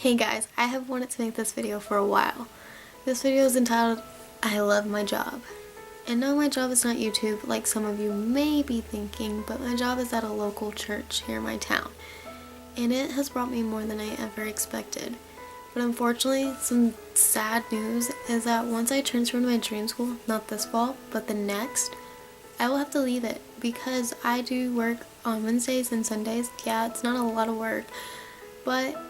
Hey guys, I have wanted to make this video for a while. This video is entitled, I Love My Job. And no, my job is not YouTube like some of you may be thinking, but my job is at a local church here in my town. And it has brought me more than I ever expected. But unfortunately, some sad news is that once I transfer to my dream school, not this fall, but the next, I will have to leave it because I do work on Wednesdays and Sundays. Yeah, it's not a lot of work, but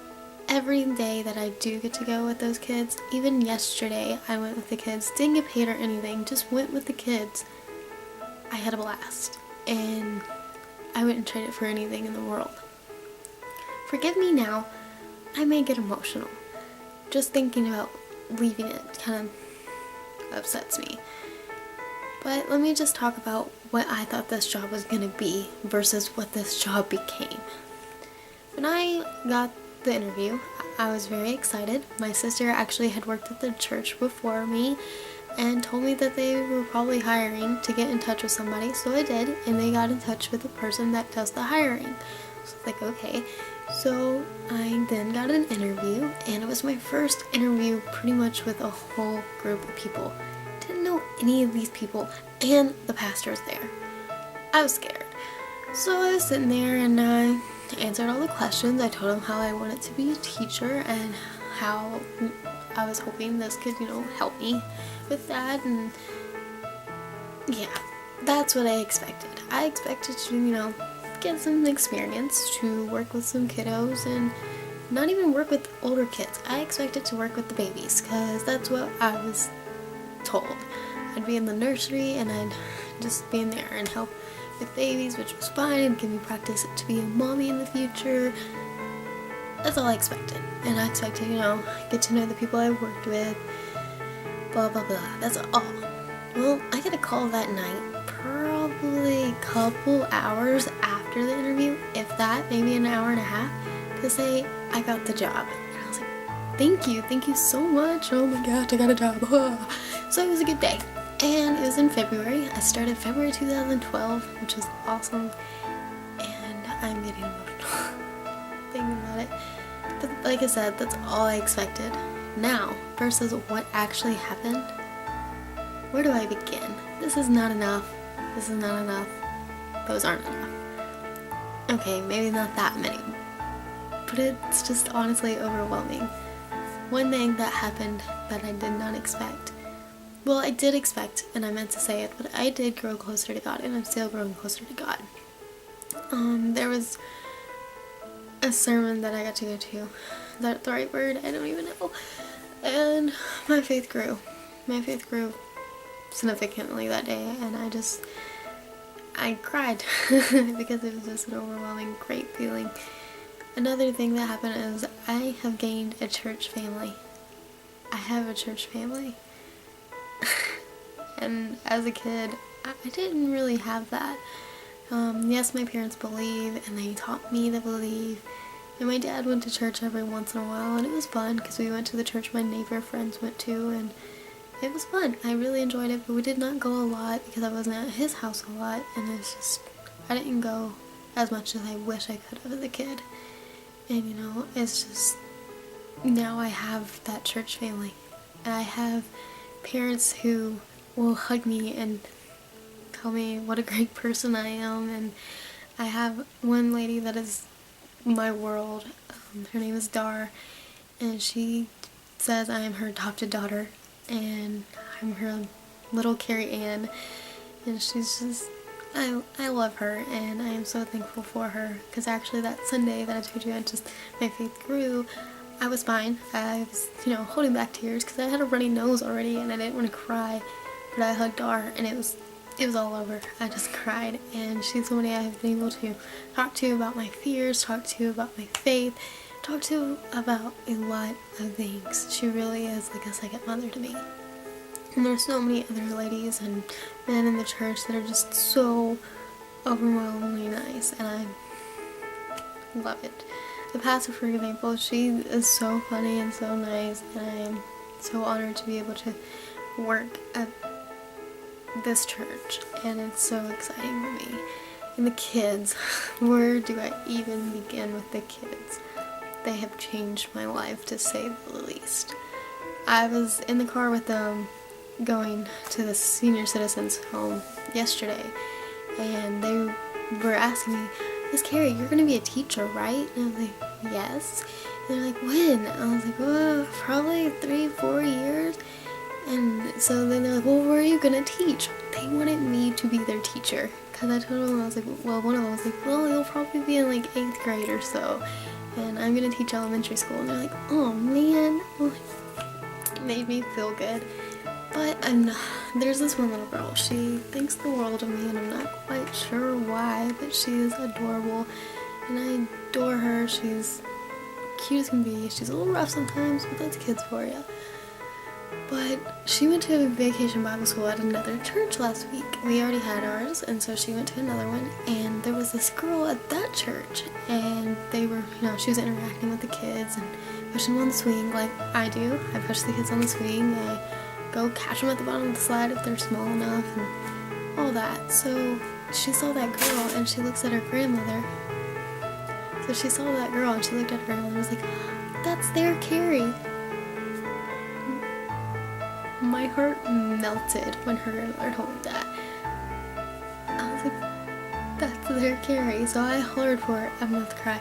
every day that I do get to go with those kids, even yesterday I went with the kids, didn't get paid or anything, just went with the kids. I had a blast and I wouldn't trade it for anything in the world. Forgive me now, I may get emotional. Just thinking about leaving it kind of upsets me. But let me just talk about what I thought this job was going to be versus what this job became. When I got the interview, I was very excited. My sister actually had worked at the church before me and told me that they were probably hiring to get in touch with somebody, so I did, and they got in touch with the person that does the hiring. So I was like, okay. So I then got an interview, and it was my first interview pretty much with a whole group of people. Didn't know any of these people, and the pastor was there. I was scared. So I was sitting there and I answered all the questions. I told him how I wanted to be a teacher and how I was hoping this could, help me with that. And yeah, that's what I expected. I expected to, get some experience, to work with some kiddos and not even work with older kids. I expected to work with the babies because that's what I was told. I'd be in the nursery and I'd just be in there and help with babies, which was fine, and give me practice to be a mommy in the future. That's all I expected. And I expected, get to know the people I worked with, blah blah blah. That's all. Well, I got a call that night, probably a couple hours after the interview, if that, maybe an hour and a half, to say I got the job. And I was like, thank you so much. Oh my gosh, I got a job. So it was a good day. And it was in February. I started February 2012, which was awesome. And I'm getting emotional thinking about it. But like I said, that's all I expected. Now, versus what actually happened, where do I begin? This is not enough. This is not enough. Those aren't enough. Okay, maybe not that many. But it's just honestly overwhelming. One thing that happened that I did not expect. Well, I did expect, and I meant to say it, but I did grow closer to God, and I'm still growing closer to God. There was a sermon that I got to go to. Is that the right word? I don't even know. And my faith grew. My faith grew significantly that day, and I cried because it was just an overwhelming, great feeling. Another thing that happened is I have gained a church family. I have a church family. And as a kid, I didn't really have that. Yes, my parents believe, and they taught me to believe. And my dad went to church every once in a while, and it was fun because we went to the church my neighbor friends went to, and it was fun. I really enjoyed it, but we did not go a lot because I wasn't at his house a lot, and it's just, I didn't go as much as I wish I could have as a kid. And it's just, now I have that church family, and I have parents who will hug me and tell me what a great person I am. And I have one lady that is my world. Her name is Dar, and she says I am her adopted daughter, and I'm her little Carrie Ann, and she's just, I love her, and I am so thankful for her, because actually that Sunday that I told you my faith grew, I was fine. I was, holding back tears because I had a runny nose already and I didn't want to cry, but I hugged Dar and it was all over. I just cried, and she's somebody I have been able to talk to about my fears, talk to about my faith, talk to about a lot of things. She really is like a second mother to me. And there's so many other ladies and men in the church that are just so overwhelmingly nice, and I love it. The pastor, for example, she is so funny and so nice, and I'm so honored to be able to work at this church, and it's so exciting for me. And the kids, where do I even begin with the kids? they have changed my life, to say the least. I was in the car with them going to the senior citizens home yesterday, and they were asking me, Miss Carrie, you're gonna be a teacher, right? And I was like, yes. And they're like, when? I was like, well, probably 3-4 years. And so then they're like, well, where are you gonna teach? They wanted me to be their teacher. Cause I told them, I was like, well, one of them was like, well, you'll probably be in like 8th grade or so, and I'm gonna teach elementary school. And they're like, oh man. It made me feel good. But there's this one little girl, she thinks the world of me, and I'm not quite sure why, but she is adorable, and I adore her. She's cute as can be. She's a little rough sometimes, but that's kids for you. But she went to a vacation Bible school at another church last week. We already had ours, and so she went to another one, and there was this girl at that church, and they were, she was interacting with the kids and pushing them on the swing like I do. I push the kids on the swing. I go catch them at the bottom of the slide if they're small enough and all that. So she saw that girl, and she looks at her grandmother. So she saw that girl, and she looked at her grandmother and was like, that's their Carrie. My heart melted when her grandmother told me that. I was like, that's their Carrie. So I hollered for her. I'm about to cry.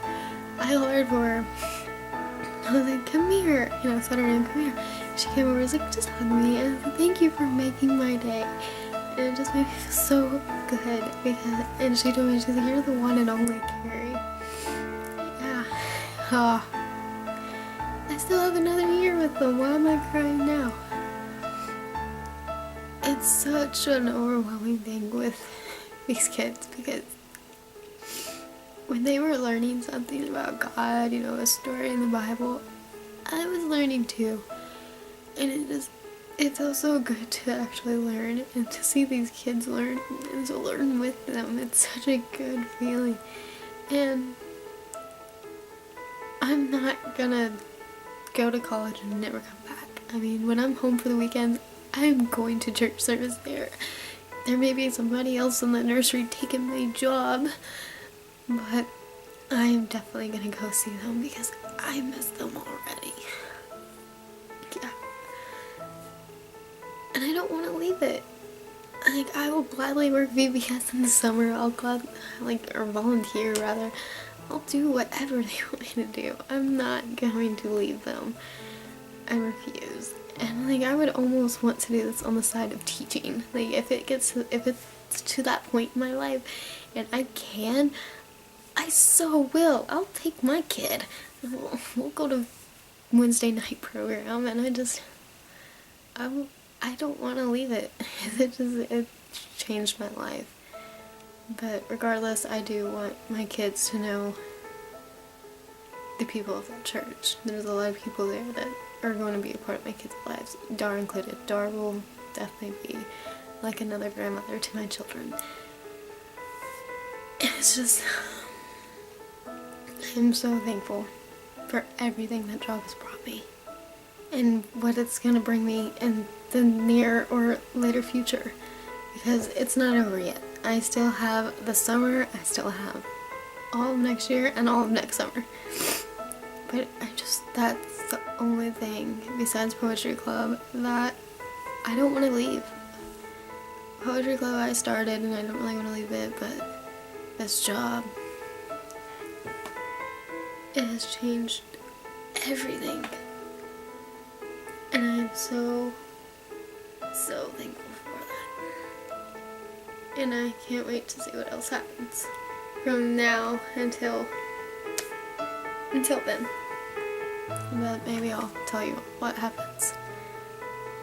I hollered for her. I was like, come here. I said her name, come here. She came over and was like, just hug me. And I was like, thank you for making my day. And it just made me feel so good. And she told me, she's like, you're the one and only Carrie. Yeah. I still have another year with them. Why am I crying now? It's such an overwhelming thing with these kids, because when they were learning something about God, a story in the Bible, I was learning too. And it felt so good to actually learn and to see these kids learn and to learn with them. It's such a good feeling. And I'm not gonna go to college and never come back. I mean, when I'm home for the weekend, I'm going to church service there. There may be somebody else in the nursery taking my job, but I'm definitely gonna go see them because I miss them already. Yeah. And I don't want to leave it. I will gladly work VBS in the summer. I'll or volunteer rather. I'll do whatever they want me to do. I'm not going to leave them. I refuse. And I would almost want to do this on the side of teaching. If it's to that point in my life and I can, I so will. I'll take my kid. We'll go to Wednesday night program, and I don't want to leave it. It changed my life. But regardless, I do want my kids to know the people of that church. There's a lot of people there that are going to be a part of my kids' lives, Dar included. Dar will definitely be like another grandmother to my children. It's just, I'm so thankful for everything that job has brought me and what it's going to bring me in the near or later future, because it's not over yet. I still have the summer, I still have all of next year and all of next summer. But that's the only thing besides Poetry Club that I don't want to leave. Poetry Club I started and I don't really want to leave it, but this job, it has changed everything. And I'm so thankful for that. And I can't wait to see what else happens from now until then. But maybe I'll tell you what happens.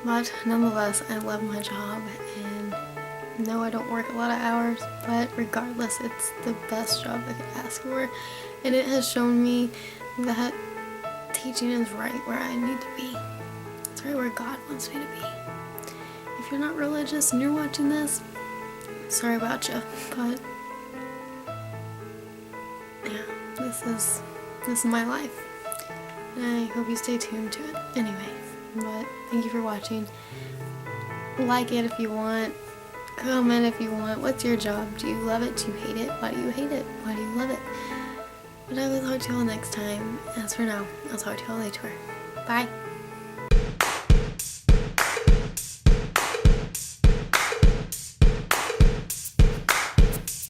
But nonetheless, I love my job, and no, I don't work a lot of hours, but regardless, it's the best job I could ask for. And it has shown me that teaching is right where I need to be. It's right where God wants me to be. If you're not religious and you're watching this, sorry about you, but yeah, this is my life. And I hope you stay tuned to it. Anyway, but thank you for watching. Like it if you want. Comment if you want. What's your job? Do you love it? Do you hate it? Why do you hate it? Why do you love it? But I will talk to y'all next time. As for now, I'll talk to y'all later. Bye.